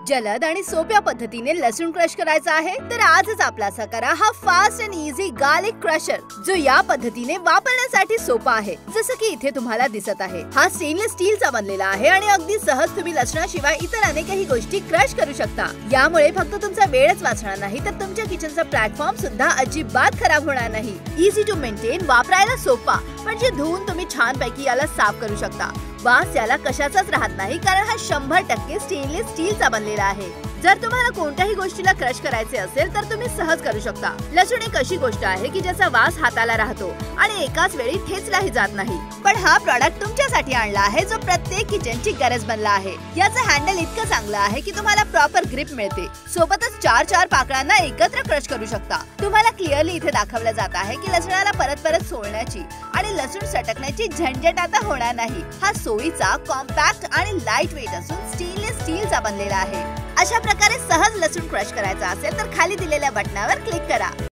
जलद आणि सोप्या पद्धतीने लसूण क्रश करायचा आहे तर आजच आपला असा करा हा fast and easy garlic crusher, जो या पद्धतीने वापरण्यासाठी सोपा आहे. जसं की इथे तुम्हाला दिसत आहे, हा स्टेनलेस स्टीलचा बनलेला आहे आणि अगदी सहज तुम्ही लसणाशिवाय इतर अनेकही गोष्टी क्रश करू शकता. यामुळे फक्त तुमचा वेळच वाचणार नाही तर तुमच्या किचनचा प्लॅटफॉर्म सुद्धा अजिबात खराब होणार नाही. इझी टू मेंटेन, वापरायला सोपा, म्हणजे धुवून तुम्ही छानपैकी याला साफ करू शकता. वास याला कशाचाच राहत नाही, कारण हा 100% स्टेनलेस स्टीलचा बनलेला आहे. जर तुम्हाला कोणत्याही गोष्टीला क्रश करायचे असेल तर तुम्ही सहज करू शकता. लसूण एक अशी गोष्ट आहे की ज्याचा वास हाताला राहतो आणि एकाच वेळी ठेचलाही जात नाही. पण हा प्रॉडक्ट तुमच्यासाठी आणला आहे जो प्रत्येक किचनची गरज बनला आहे. याचं हँडल इतकं चांगलं आहे की तुम्हाला प्रॉपर ग्रिप मिळते. सोबतच 4 पाकळ्यांना एकत्र क्रश करू शकता. तुम्हाला क्लिअरली इथे दाखवलं जात आहे की लसणाला परत परत सोलण्याची आणि लसूण सटकण्याची झंझट आता होणार नाही. हा सोयीचा, कॉम्पॅक्ट आणि लाईट वेट असून स्टेनलेस स्टीलचा बनलेला आहे. अशा प्रकारे सहज लसूण क्रश करायचा असेल तर खाली दिलेल्या बटनावर क्लिक करा.